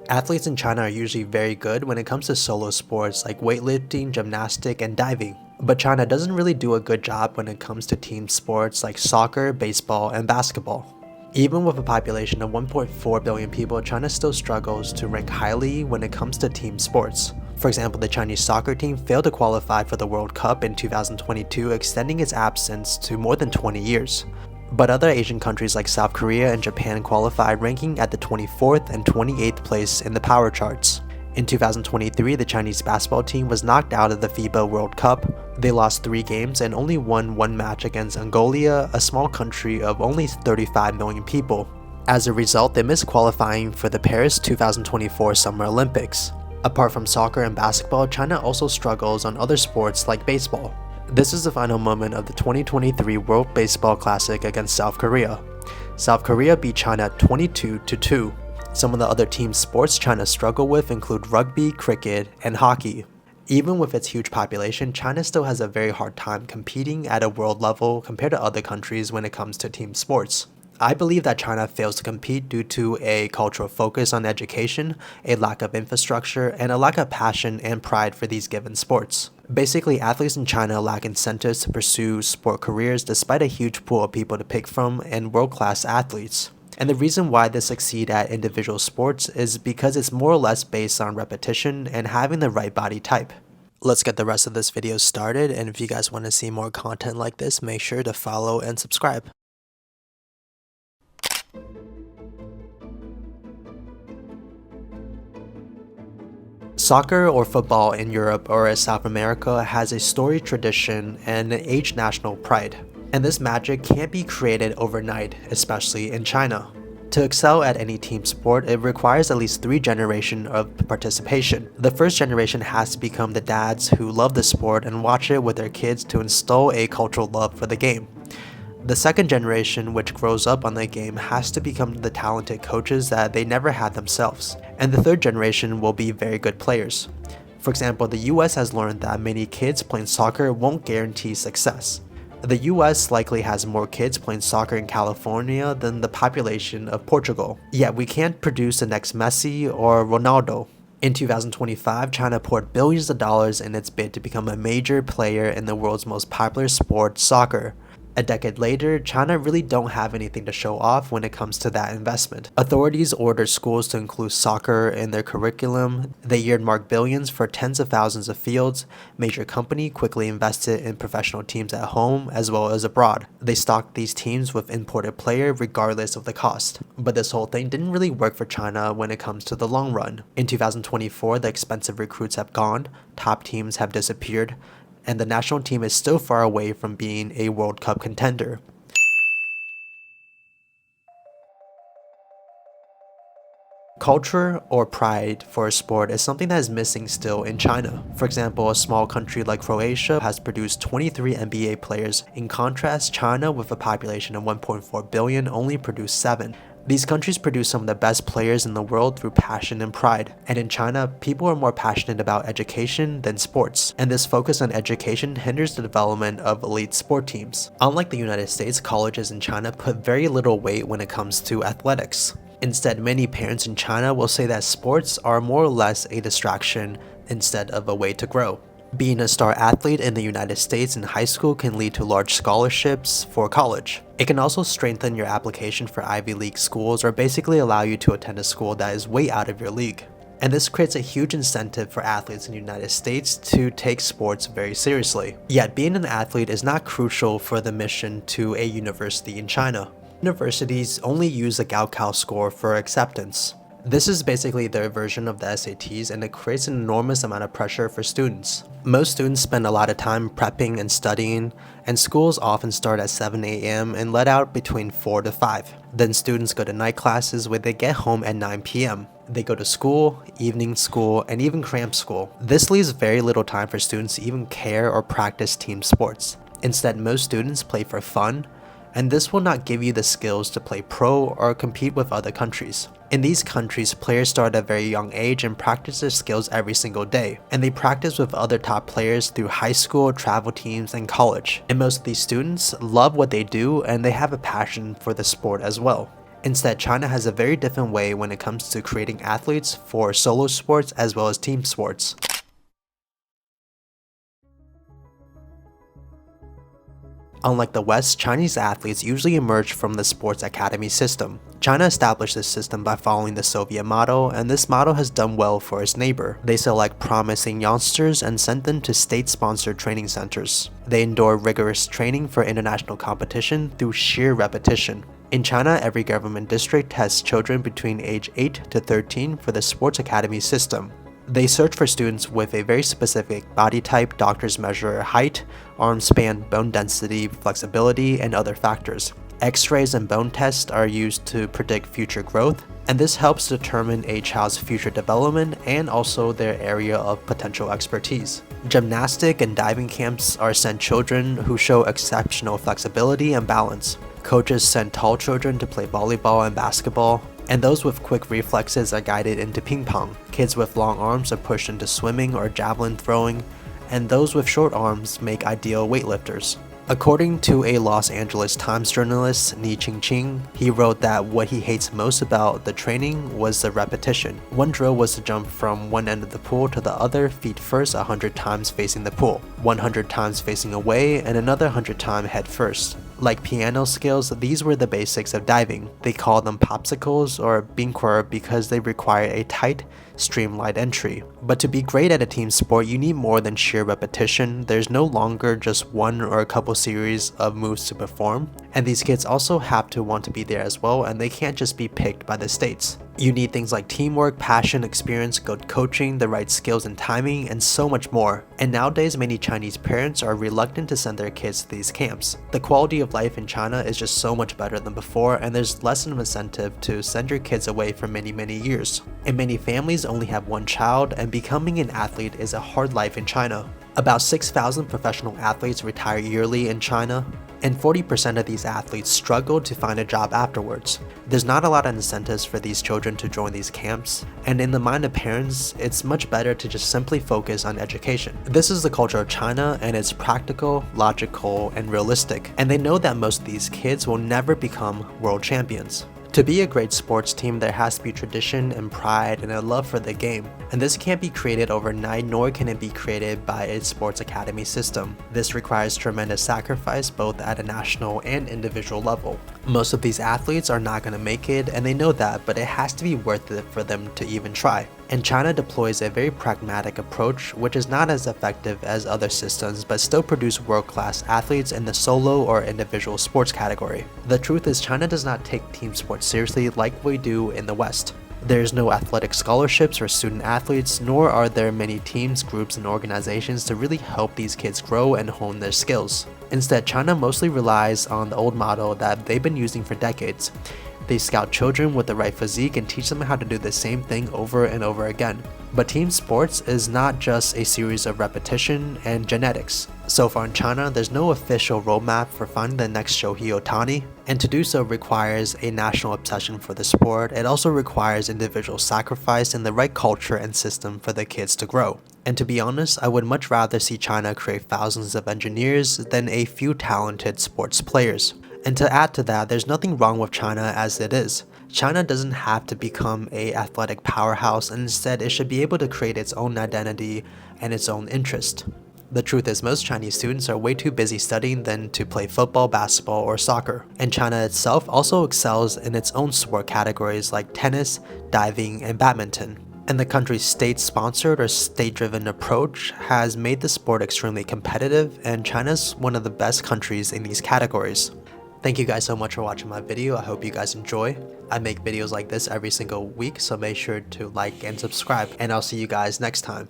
Athletes in China are usually very good when it comes to solo sports like weightlifting, gymnastics, and diving. But China doesn't really do a good job when it comes to team sports like soccer, baseball, and basketball. Even with a population of 1.4 billion people, China still struggles to rank highly when it comes to team sports. For example, the Chinese soccer team failed to qualify for the World Cup in 2022, extending its absence to more than 20 years. But other Asian countries like South Korea and Japan qualified, ranking at the 24th and 28th place in the power charts. In 2023, the Chinese basketball team was knocked out of the FIBA World Cup. They lost 3 games and only won 1 match against Angola, a small country of only 35 million people. As a result, they missed qualifying for the Paris 2024 Summer Olympics. Apart from soccer and basketball, China also struggles on other sports like baseball. This is the final moment of the 2023 World Baseball Classic against South Korea. South Korea beat China 22-2. Some of the other team sports China struggle with include rugby, cricket, and hockey. Even with its huge population, China still has a very hard time competing at a world level compared to other countries when it comes to team sports. I believe that China fails to compete due to a cultural focus on education, a lack of infrastructure, and a lack of passion and pride for these given sports. Basically, athletes in China lack incentives to pursue sport careers despite a huge pool of people to pick from and world-class athletes. And the reason why they succeed at individual sports is because it's more or less based on repetition and having the right body type. Let's get the rest of this video started, and if you guys want to see more content like this, make sure to follow and subscribe. Soccer or football in Europe or South America has a storied tradition and an aged national pride. And this magic can't be created overnight, especially in China. To excel at any team sport, it requires at least 3 generations of participation. The first generation has to become the dads who love the sport and watch it with their kids to instill a cultural love for the game. The second generation, which grows up on the game, has to become the talented coaches that they never had themselves. And the third generation will be very good players. For example, the US has learned that many kids playing soccer won't guarantee success. The US likely has more kids playing soccer in California than the population of Portugal. Yet we can't produce the next Messi or Ronaldo. In 2025, China poured billions of dollars in its bid to become a major player in the world's most popular sport, soccer. A decade later, China really don't have anything to show off when it comes to that investment. Authorities ordered schools to include soccer in their curriculum. They earmarked billions for tens of thousands of fields. Major company quickly invested in professional teams at home as well as abroad. They stocked these teams with imported players regardless of the cost. But this whole thing didn't really work for China when it comes to the long run. In 2024, the expensive recruits have gone, top teams have disappeared, and the national team is still far away from being a World Cup contender. Culture or pride for a sport is something that is missing still in China. For example, a small country like Croatia has produced 23 NBA players. In contrast, China, with a population of 1.4 billion, only produced 7. These countries produce some of the best players in the world through passion and pride. And in China, people are more passionate about education than sports. And this focus on education hinders the development of elite sport teams. Unlike the United States, colleges in China put very little weight when it comes to athletics. Instead, many parents in China will say that sports are more or less a distraction instead of a way to grow. Being a star athlete in the United States in high school can lead to large scholarships for college. It can also strengthen your application for Ivy League schools or basically allow you to attend a school that is way out of your league. And this creates a huge incentive for athletes in the United States to take sports very seriously. Yet being an athlete is not crucial for the mission to a university in China. Universities only use the Gaokao score for acceptance. This is basically their version of the SATs, and it creates an enormous amount of pressure for students. Most students spend a lot of time prepping and studying, and schools often start at 7 a.m. and let out between 4 to 5. Then students go to night classes where they get home at 9 p.m. They go to school, evening school, and even cram school. This leaves very little time for students to even care or practice team sports. Instead, most students play for fun, and this will not give you the skills to play pro or compete with other countries. In these countries, players start at a very young age and practice their skills every single day, and they practice with other top players through high school, travel teams, and college. And most of these students love what they do and they have a passion for the sport as well. Instead, China has a very different way when it comes to creating athletes for solo sports as well as team sports. Unlike the West, Chinese athletes usually emerge from the sports academy system. China established this system by following the Soviet model, and this model has done well for its neighbor. They select promising youngsters and send them to state-sponsored training centers. They endure rigorous training for international competition through sheer repetition. In China, every government district has children between age 8 to 13 for the sports academy system. They search for students with a very specific body type. Doctors measure height, arm span, bone density, flexibility, and other factors. X-rays and bone tests are used to predict future growth, and this helps determine a child's future development and also their area of potential expertise. Gymnastic and diving camps are sent children who show exceptional flexibility and balance. Coaches send tall children to play volleyball and basketball, and those with quick reflexes are guided into ping pong. Kids with long arms are pushed into swimming or javelin throwing, and those with short arms make ideal weightlifters. According to a Los Angeles Times journalist, Ni Qingqing, he wrote that what he hates most about the training was the repetition. One drill was to jump from one end of the pool to the other, feet first 100 times facing the pool, 100 times facing away, and another 100 times head first. Like piano skills, these were the basics of diving. They call them popsicles or bingquer because they require a tight, streamlined entry. But to be great at a team sport, you need more than sheer repetition. There's no longer just one or a couple series of moves to perform, and these kids also have to want to be there as well, and they can't just be picked by the states. You need things like teamwork, passion, experience, good coaching, the right skills and timing, and so much more. And nowadays, many Chinese parents are reluctant to send their kids to these camps. The quality of life in China is just so much better than before, and there's less of an incentive to send your kids away for many years. And many families only have one child, and becoming an athlete is a hard life in China. About 6,000 professional athletes retire yearly in China, and 40% of these athletes struggle to find a job afterwards. There's not a lot of incentives for these children to join these camps, and in the mind of parents, it's much better to just simply focus on education. This is the culture of China, and it's practical, logical, and realistic, and they know that most of these kids will never become world champions. To be a great sports team, there has to be tradition and pride and a love for the game, and this can't be created overnight, nor can it be created by a sports academy system. This requires tremendous sacrifice both at a national and individual level. Most of these athletes are not going to make it, and they know that, but it has to be worth it for them to even try. And China deploys a very pragmatic approach, which is not as effective as other systems, but still produce world-class athletes in the solo or individual sports category. The truth is, China does not take team sports seriously like we do in the West. There's no athletic scholarships for student athletes, nor are there many teams, groups, and organizations to really help these kids grow and hone their skills. Instead, China mostly relies on the old model that they've been using for decades. They scout children with the right physique and teach them how to do the same thing over and over again. But team sports is not just a series of repetition and genetics. So far in China, there's no official roadmap for finding the next Shohei Ohtani, and to do so requires a national obsession for the sport. It also requires individual sacrifice and the right culture and system for the kids to grow. And to be honest, I would much rather see China create thousands of engineers than a few talented sports players. And to add to that, there's nothing wrong with China as it is. China doesn't have to become an athletic powerhouse, and instead it should be able to create its own identity and its own interest. The truth is, most Chinese students are way too busy studying than to play football, basketball, or soccer. And China itself also excels in its own sport categories like tennis, diving, and badminton. And the country's state-sponsored or state-driven approach has made the sport extremely competitive, and China's one of the best countries in these categories. Thank you guys so much for watching my video. I hope you guys enjoy. I make videos like this every single week, so make sure to like and subscribe, and I'll see you guys next time.